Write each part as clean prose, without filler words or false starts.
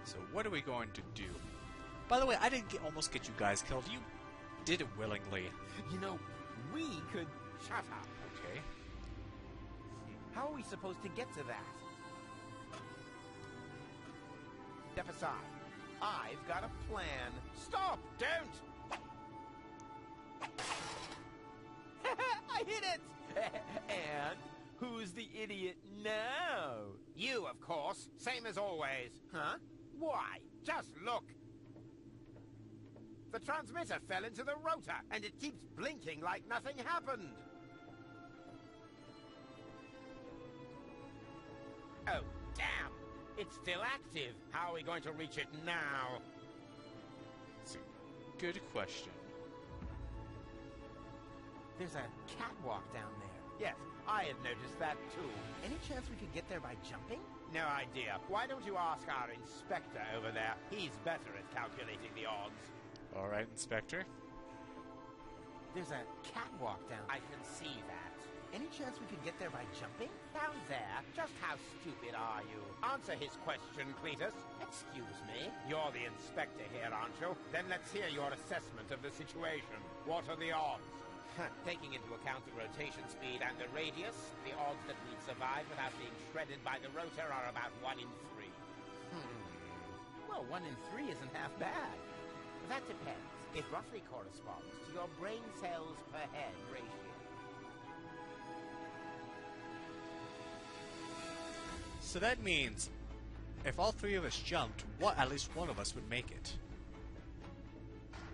So what are we going to do? By the way, I didn't almost get you guys killed. You did it willingly. You know, we could... Shut up. Okay. How are we supposed to get to that? Step aside. I've got a plan. Stop! Don't! I hit it! And who's the idiot now? You, of course. Same as always. Huh? Why? Just look. The transmitter fell into the rotor, and it keeps blinking like nothing happened. Oh, damn! It's still active. How are we going to reach it now? It's a good question. There's a catwalk down there. Yes, I had noticed that too. Any chance we could get there by jumping? No idea. Why don't you ask our inspector over there? He's better at calculating the odds. All right, Inspector. There's a catwalk down there. I can see that. Any chance we could get there by jumping? Down there? Just how stupid are you? Answer his question, Cletus. Excuse me? You're the inspector here, aren't you? Then let's hear your assessment of the situation. What are the odds? Taking into account the rotation speed and the radius, the odds that we'd survive without being shredded by the rotor are about 1 in 3. Well, 1 in 3 isn't half bad. That depends. It roughly corresponds to your brain cells per head ratio. So that means, if all 3 of us jumped, at least one of us would make it.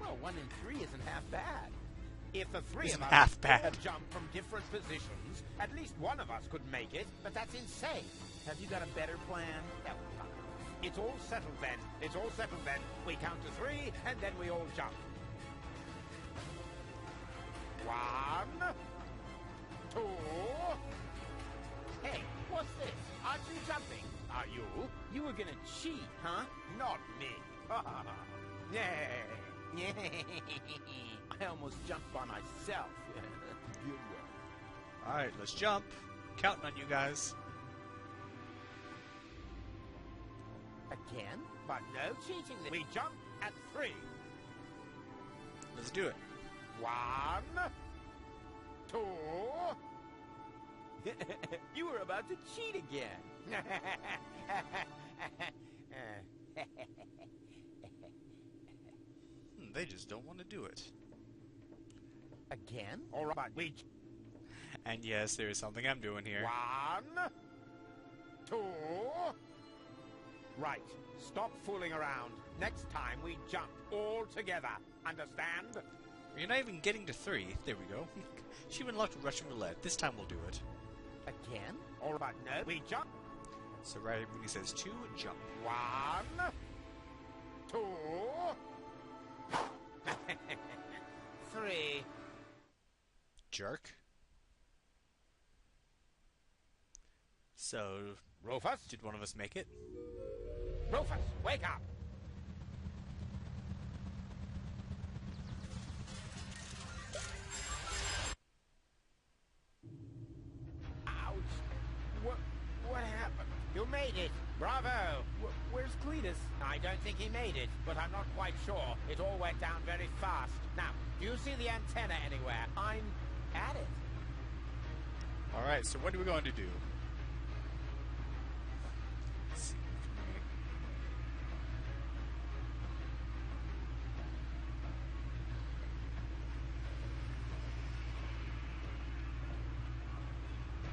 Well, 1 in 3 isn't half bad. If the 3 Isn't of us half all bad. jump from different positions, at least one of us could make it, but that's insane. Have you got a better plan? No, fine. It's all settled then. It's all settled then. We count to 3, and then we all jump. 1, 2... Hey, what's this? Aren't you jumping? Are you? You were gonna cheat, huh? Not me. Yay. I almost jumped by myself. Good one. All right, let's jump. Counting on you guys. Again? But no cheating. We jump at 3. Let's do it. 1, 2... You were about to cheat again. They just don't want to do it. Again? All right, we... And yes, there is something I'm doing here. 1, 2... Right. Stop fooling around. Next time we jump all together. Understand? You're not even getting to 3. There we go. She unlocked Russian roulette. This time we'll do it. Again? All right, no. We jump. So right when he says 2, jump. 1, 2... 3. Jerk. So, Rufus? did one of us make it? Rufus, wake up! Ouch! What happened? You made it! Bravo! Where's Cletus? I don't think he made it, but I'm not quite sure. It all went down very fast. Now, do you see the antenna anywhere? I'm at it. Alright, so what are we going to do? Let's see.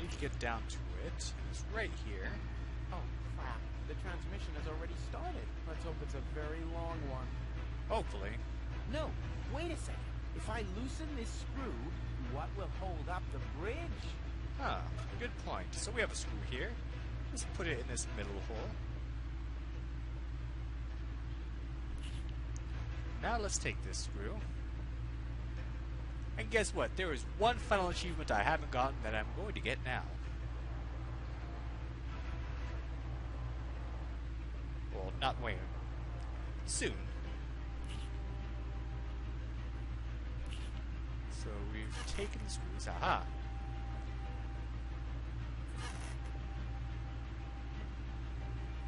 Need to get down to it. It's right here. Oh, crap. The transmission has already started. Let's hope it's a very long one. Hopefully. No, wait a second. If I loosen this screw, what will hold up the bridge? Ah, good point. So we have a screw here. Let's put it in this middle hole. Now let's take this screw. And guess what? There is one final achievement I haven't gotten that I'm going to get now. Well, not when. Soon. So we've taken the screws. Aha!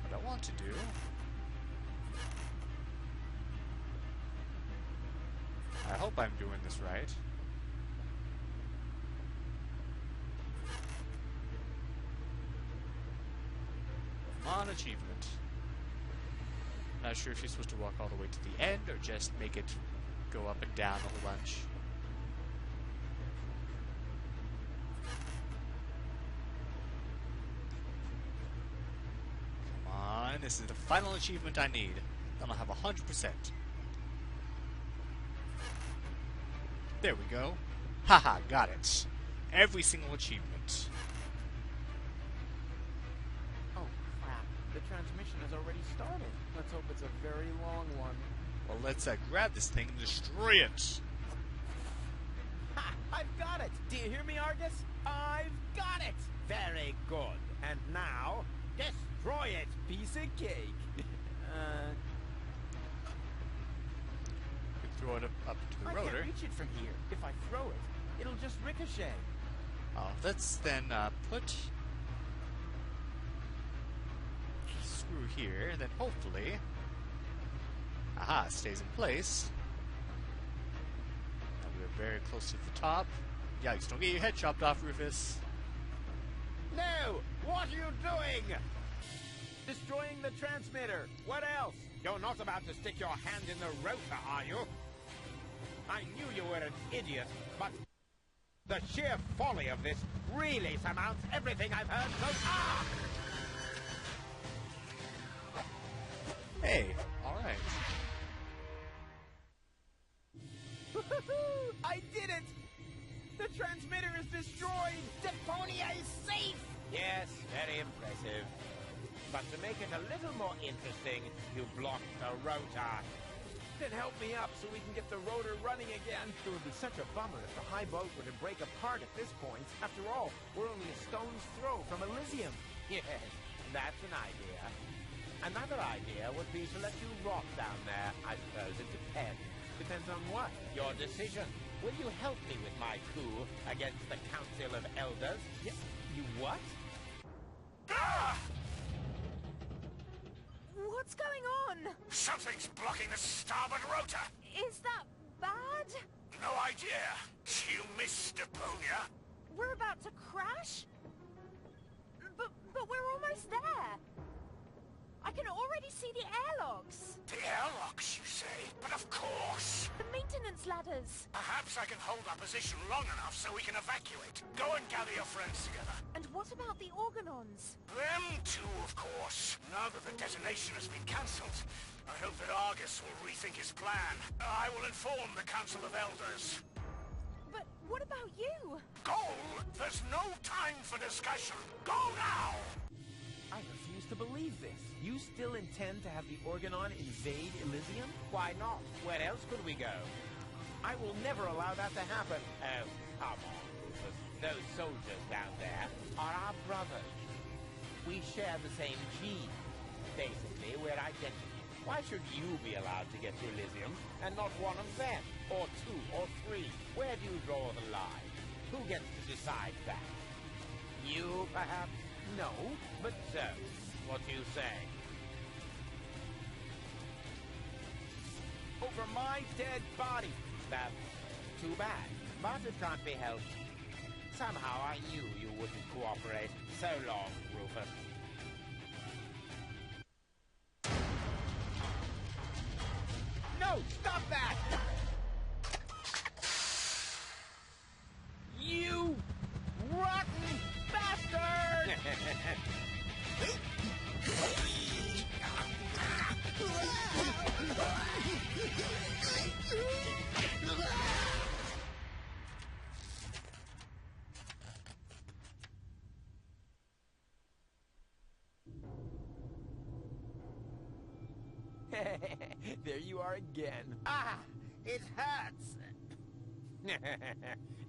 What I want to do hope I'm doing this right. Come on, achievement. Not sure if you're supposed to walk all the way to the end or just make it go up and down a whole bunch. Come on, this is the final achievement I need. Then I'll have 100%. There we go. Haha, got it. Every single achievement. Oh, crap. The transmission has already started. Let's hope it's a very long one. Well, let's grab this thing and destroy it. Ha! I've got it! Do you hear me, Argus? I've got it! Very good. And now, destroy it! Piece of cake. We can throw it up to the I rotor. can't reach it from here. If I throw it, it'll just ricochet. Oh, let's then put the screw here, and then hopefully, aha, it stays in place. Now we're very close to the top. Yikes! Don't get your head chopped off, Rufus. No! What are you doing? Destroying the transmitter. What else? You're not about to stick your hand in the rotor, are you? I knew you were an idiot, but the sheer folly of this really surmounts everything I've heard so far! Hey, alright. I did it! The transmitter is destroyed! Deponia is safe! Yes, very impressive. But to make it a little more interesting, you blocked the rotor. Then help me up so we can get the rotor running again. It would be such a bummer if the high boat were to break apart at this point. After all, we're only a stone's throw from Elysium. Yes, that's an idea. Another idea would be to let you rot down there. I suppose it depends. Depends on what? Your decision. Will you help me with my coup against the Council of Elders? You what? What's going on? Something's blocking the starboard rotor. Is that bad? No idea. You missed Deponia. We're about to crash? But we're almost there. I can already see the airlocks. The airlocks, you say? But of course. The maintenance ladders. Perhaps I can hold our position long enough so we can evacuate. Go and gather your friends together. And what about the organons? Them too, of course. Now that the detonation has been cancelled, I hope that Argus will rethink his plan. I will inform the Council of Elders. But what about you? Go! There's no time for discussion. Go now! I refuse to believe this. You still intend to have the Organon invade Elysium? Why not? Where else could we go? I will never allow that to happen. Oh, come on, Rufus. Those soldiers down there are our brothers. We share the same gene. Basically, we're identical. Why should you be allowed to get to Elysium and not one of them? Or two, or three? Where do you draw the line? Who gets to decide that? You, perhaps? No, but So, what do you say? over my dead body. That's too bad. But it can't be helped. Somehow I knew you wouldn't cooperate. So long, Rufus. No, stop that! You rotten bastard! There you are again. Ah! It hurts!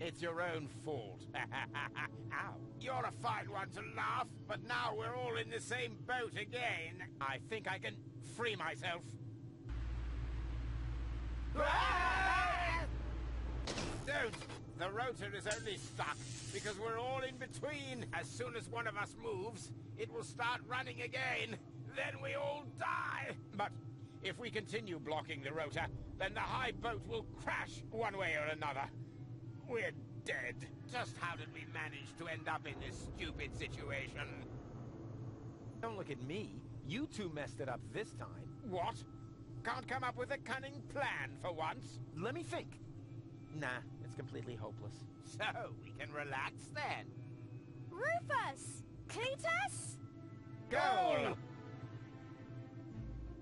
It's your own fault. Ow. You're a fine one to laugh, but now we're all in the same boat again. I think I can free myself. Ah! Don't! The rotor is only stuck because we're all in between. As soon as one of us moves, it will start running again. Then we all die. But If we continue blocking the rotor, then the high boat will crash one way or another. We're dead. Just how did we manage to end up in this stupid situation? Don't look at me. You two messed it up this time. What? Can't come up with a cunning plan for once? Let me think. Nah, it's completely hopeless. So, we can relax then. Rufus! Cletus? Goal!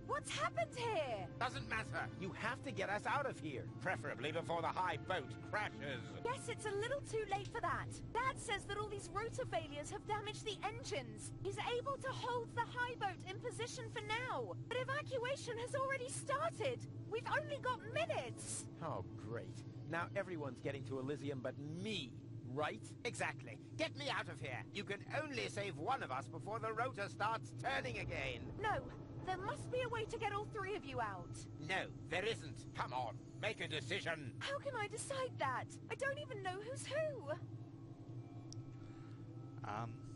What's happened here? Doesn't matter. You have to get us out of here. Preferably before the high boat crashes. Yes, it's a little too late for that. Dad says that all these rotor failures have damaged the engines. He's able to hold the high boat in position for now. But evacuation has already started. We've only got minutes. Oh, great. Now everyone's getting to Elysium but me, right? Exactly. Get me out of here. You can only save one of us before the rotor starts turning again. No, there must be a way to get all three of you out. No, there isn't. Come on, make a decision. How can I decide that? I don't even know who's who.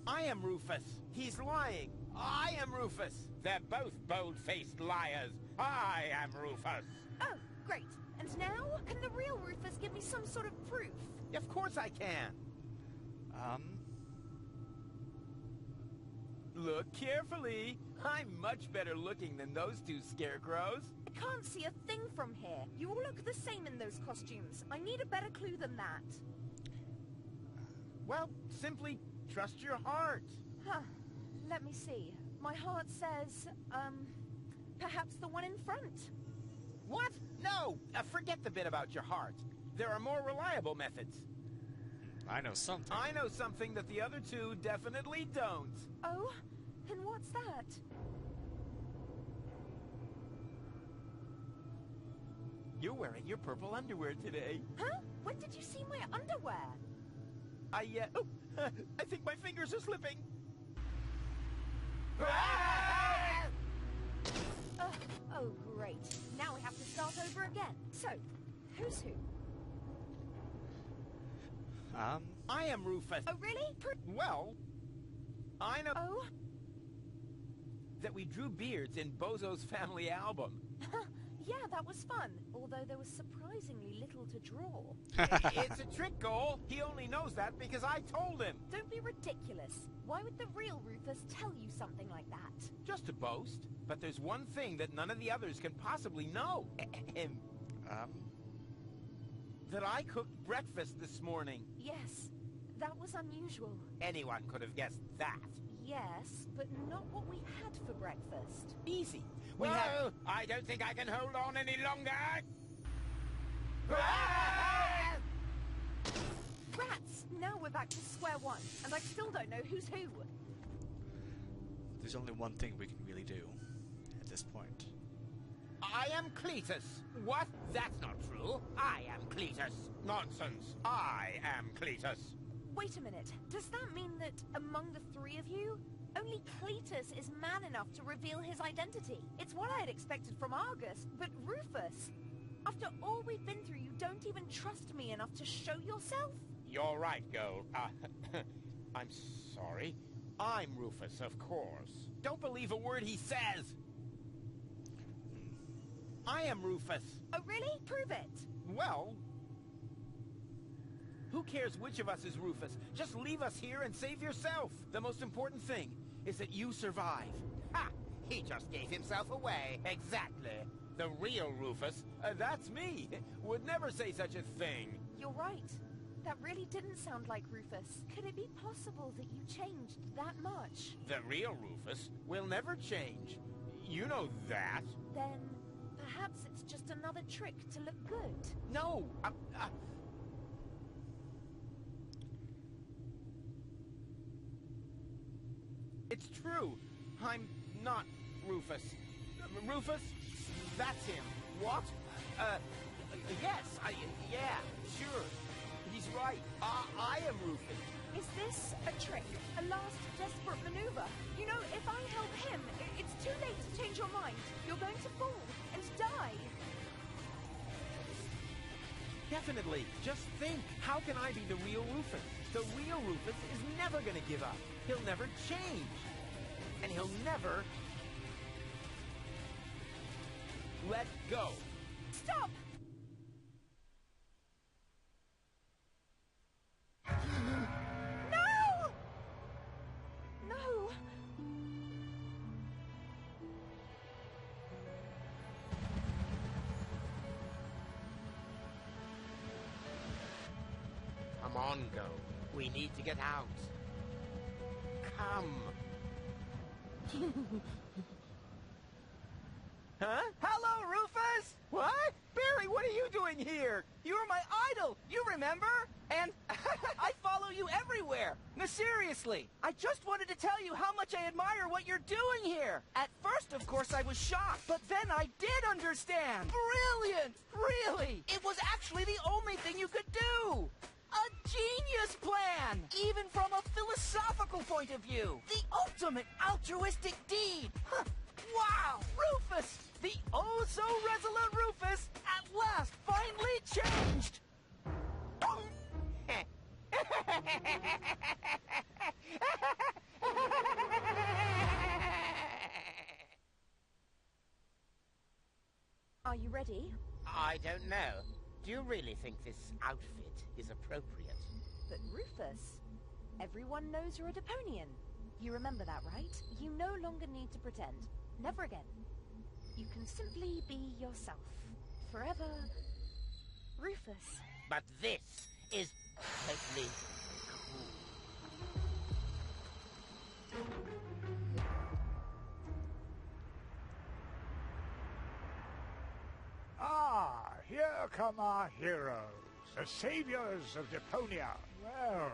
I am Rufus. He's lying. I am Rufus. They're both bold-faced liars. I am Rufus. Oh, great. And now, can the real Rufus give me some sort of proof? Of course I can. Look carefully. I'm much better looking than those two scarecrows. I can't see a thing from here. You all look the same in those costumes. I need a better clue than that. Well, simply trust your heart. Huh. Let me see. My heart says, perhaps the one in front. What? No! Forget the bit about your heart. There are more reliable methods. I know something. I know something that the other two definitely don't. Oh? And what's that? You're wearing your purple underwear today. Huh? When did you see my underwear? I think my fingers are slipping. Oh, great. Now we have to start over again. So, who's who? I am Rufus. Oh, really? Well, I know Oh? that we drew beards in Bozo's family album. Yeah, that was fun. Although there was surprisingly little to draw. It's a trick, Cole. He only knows that because I told him. Don't be ridiculous. Why would the real Rufus tell you something like that? Just to boast. But there's one thing that none of the others can possibly know. That I cooked breakfast this morning. Yes, that was unusual. Anyone could have guessed that. Yes, but not what we had for breakfast. Easy. Well, I don't think I can hold on any longer. Rats! Now we're back to square one, and I still don't know who's who. There's only one thing we can really do at this point. I am Cletus. What? That's not true. I am Cletus. Nonsense. I am Cletus. Wait a minute. Does that mean that among the three of you, only Cletus is man enough to reveal his identity? It's what I had expected from Argus, but Rufus, after all we've been through, you don't even trust me enough to show yourself? You're right, Gold. I'm sorry. I'm Rufus, of course. Don't believe a word he says. I am Rufus. Oh, really? Prove it. Well, who cares which of us is Rufus? Just leave us here and save yourself. The most important thing is that you survive. Ha! He just gave himself away. Exactly. The real Rufus. That's me. Would never say such a thing. You're right. That really didn't sound like Rufus. Could it be possible that you changed that much? The real Rufus? Will never change. You know that. Then perhaps it's just another trick to look good. No. It's true. I'm not Rufus. Rufus? That's him. What? Yes. Yeah, sure. He's right. I am Rufus. Is this a trick? A last desperate maneuver? You know, if I help him, it's too late to change your mind. You're going to fall and die. Definitely. Just think. How can I be the real Rufus? The real Rufus is never going to give up. He'll never change. And he'll never... Let go. Stop! No! No! Come on, Go. We need to get out. Come. Huh? Hello, Rufus! What? Barry, what are you doing here? You were my idol, you remember? And I follow you everywhere. No, seriously. I just wanted to tell you how much I admire what you're doing here. At first, of course, I was shocked, but then I did understand. Brilliant! Really! It was actually the only thing you could do. A genius plan! Even from a philosophical point of view. The ultimate altruistic deed. Huh. Wow! Rufus! The oh-so-resolute Rufus at last finally changed! Are you ready? I don't know. Do you really think this outfit is appropriate? But Rufus, everyone knows you're a Deponian. You remember that, right? You no longer need to pretend. Never again. You can simply be yourself. Forever. Rufus. But this is totally cool. Ah, here come our heroes, the saviors of Deponia. Well,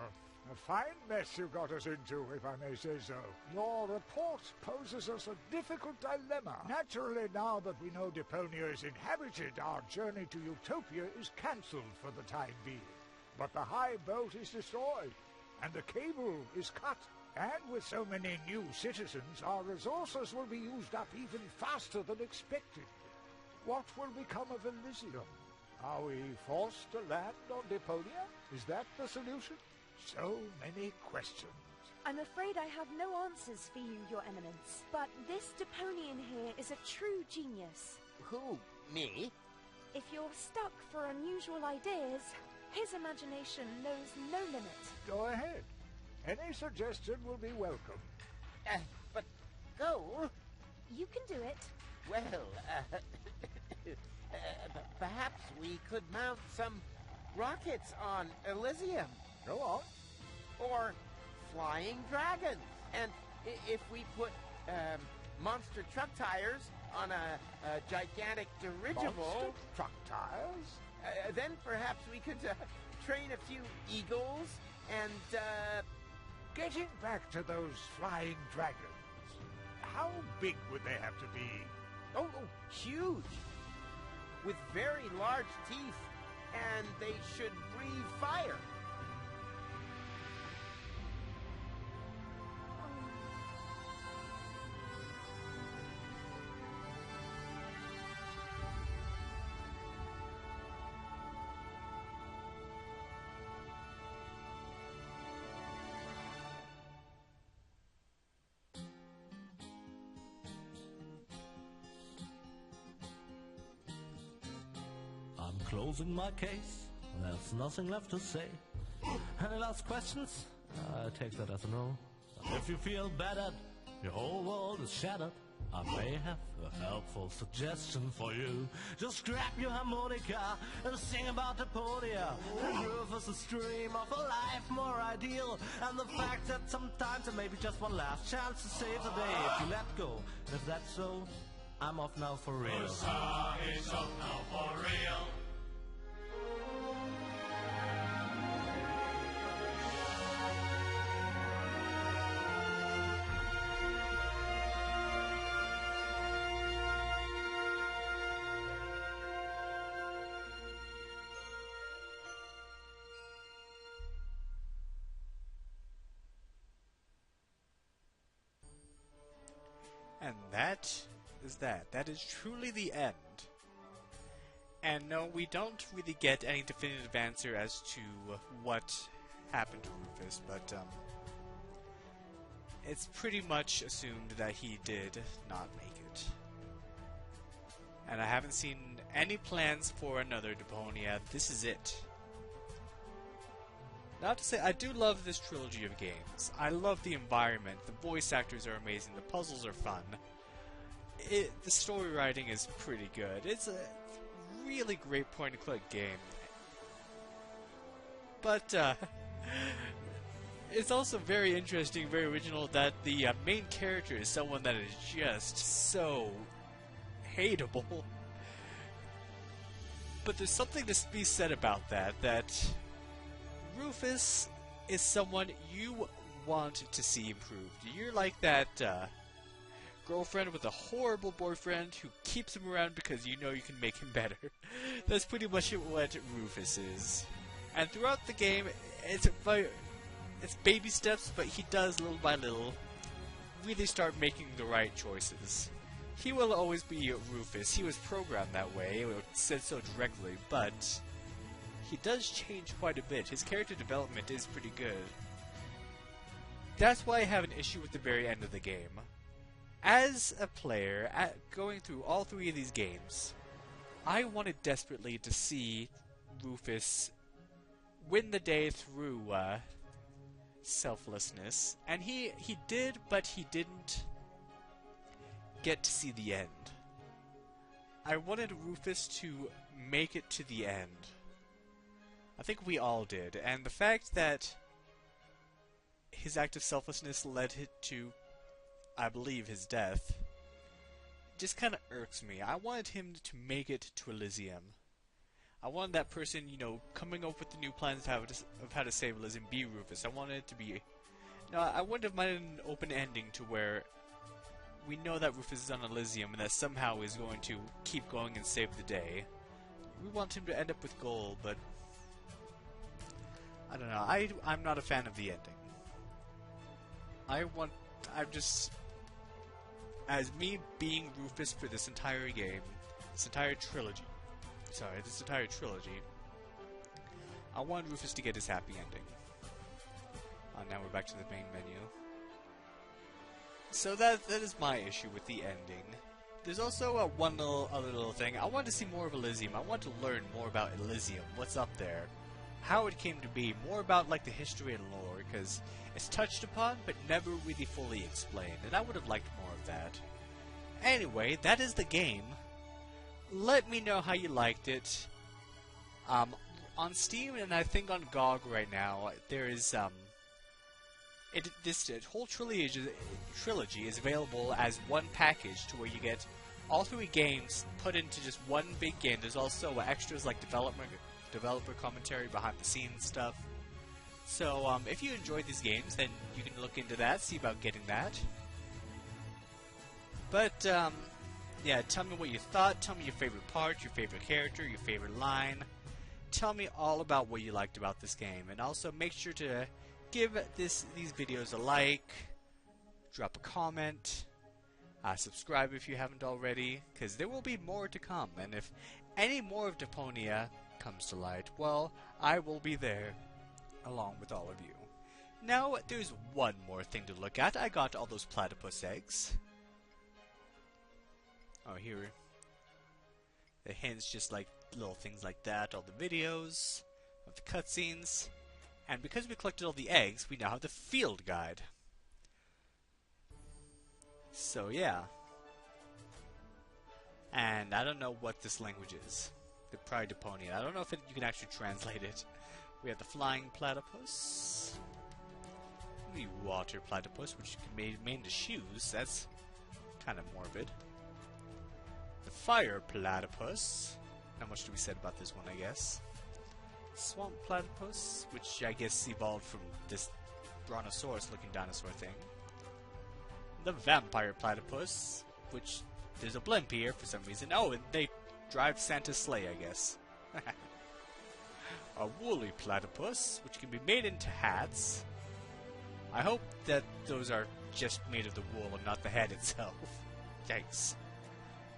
a fine mess you got us into, if I may say so. Your report poses us a difficult dilemma. Naturally, now that we know Deponia is inhabited, our journey to Utopia is cancelled for the time being. But the high boat is destroyed, and the cable is cut. And with so many new citizens, our resources will be used up even faster than expected. What will become of Elysium? Are we forced to land on Deponia? Is that the solution? So many questions. I'm afraid I have no answers for you, Your Eminence. But this Deponian here is a true genius. Who? Me? If you're stuck for unusual ideas, his imagination knows no limit. Go ahead. Any suggestion will be welcome. But Go? You can do it. Well, perhaps we could mount some rockets on Elysium. Go on. Or flying dragons. And if we put monster truck tires on a gigantic dirigible... Monster truck tires? then perhaps we could train a few eagles and... Getting back to those flying dragons, how big would they have to be? Oh, huge! With very large teeth, and they should breathe fire. Closing my case, there's nothing left to say. Any last questions? I take that as a no. And if you feel battered, your whole world is shattered, I may have a helpful suggestion for you. Just grab your harmonica and sing about Deponia. And Rufus' dream of a life more ideal, and the fact that sometimes there may be just one last chance to save the day if you let go. And if that's so, I'm off now for real. Ursa is off now for real. And that is that. That is truly the end. And no, we don't really get any definitive answer as to what happened to Rufus, but it's pretty much assumed that he did not make it. And and I haven't seen any plans for another Deponia. This is it. Not to say, I do love this trilogy of games. I love the environment, the voice actors are amazing, the puzzles are fun. The story writing is pretty good. It's a really great point-and-click game. But, it's also very interesting, very original that the main character is someone that is just so hateable. But there's something to be said about that Rufus is someone you want to see improved. You're like that girlfriend with a horrible boyfriend who keeps him around because you know you can make him better. That's pretty much what Rufus is. And throughout the game, it's baby steps, but he does little by little really start making the right choices. He will always be Rufus. He was programmed that way. It said so directly, but he does change quite a bit. His character development is pretty good. That's why I have an issue with the very end of the game. As a player, going through all three of these games, I wanted desperately to see Rufus win the day through selflessness, and he did, but he didn't get to see the end. I wanted Rufus to make it to the end. I think we all did, and the fact that his act of selflessness led to, I believe, his death, just kind of irks me. I wanted him to make it to Elysium. I wanted that person, you know, coming up with the new plans of how to save Elysium be Rufus. I wanted it to be... No, I wouldn't have minded an open ending to where we know that Rufus is on Elysium and that somehow he's going to keep going and save the day. We want him to end up with gold, but I don't know. I'm not a fan of the ending. I'm just... As me being Rufus for this entire game, this entire trilogy, I want Rufus to get his happy ending. Now we're back to the main menu. So that is my issue with the ending. There's also one other little thing. I want to see more of Elysium. I want to learn more about Elysium. What's up there? How it came to be. More about like the history and lore, because it's touched upon but never really fully explained, and I would have liked more of that. Anyway, that is the game. Let me know how you liked it. On Steam and I think on GOG right now, there is this whole trilogy is available as one package to where you get all three games put into just one big game. There's also extras like developer commentary, behind the scenes stuff. So if you enjoy these games, then you can look into that, see about getting that. But yeah, tell me what you thought. Tell me your favorite part, your favorite character, your favorite line. Tell me all about what you liked about this game. And also make sure to give these videos a like, drop a comment, subscribe if you haven't already, because there will be more to come. And if any more of Deponia comes to light, well, I will be there along with all of you. Now, there's one more thing to look at. I got all those platypus eggs. Oh, here. The hints, just like little things like that, all the videos of the cutscenes. And because we collected all the eggs, we now have the field guide. So yeah. And I don't know what this language is. The probably Deponia. I don't know if you can actually translate it. We have the flying platypus. The water platypus, which can be made into shoes. That's kind of morbid. The fire platypus. Not much to be said about this one, I guess. Swamp platypus, which I guess evolved from this brontosaurus-looking dinosaur thing. The vampire platypus, which there's a blimp here for some reason. Oh, and they drive Santa's sleigh, I guess. A woolly platypus, which can be made into hats. I hope that those are just made of the wool and not the head itself. Yikes.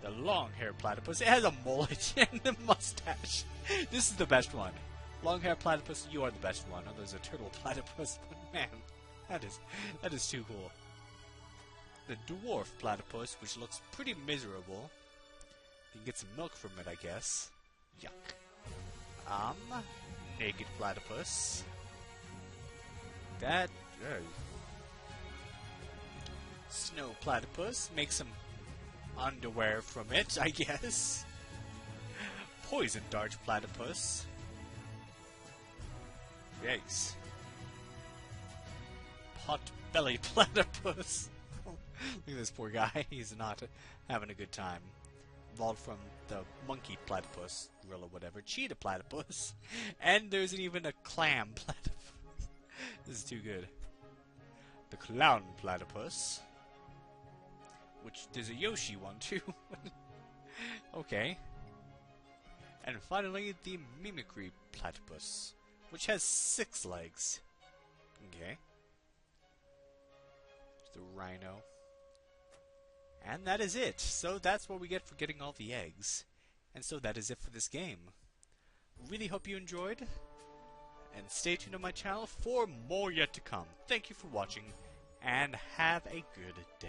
The long-haired platypus. It has a mullet and a mustache. This is the best one. Long-haired platypus, you are the best one. Oh, there's a turtle platypus, but man, that is too cool. The dwarf platypus, which looks pretty miserable. The can get some milk from it, I guess. Yuck. Naked platypus. That, snow platypus. Make some underwear from it, I guess. Poison dart platypus. Yikes. Pot-belly platypus. Look at this poor guy. He's not having a good time. Evolved from the monkey platypus, gorilla, whatever, cheetah platypus, and there's even a clam platypus. This is too good. The clown platypus, which there's a Yoshi one too. Okay. And finally, the mimicry platypus, which has 6 legs. Okay. The rhino. And that is it. So that's what we get for getting all the eggs. And so that is it for this game. Really hope you enjoyed. And stay tuned on my channel for more yet to come. Thank you for watching. And have a good day.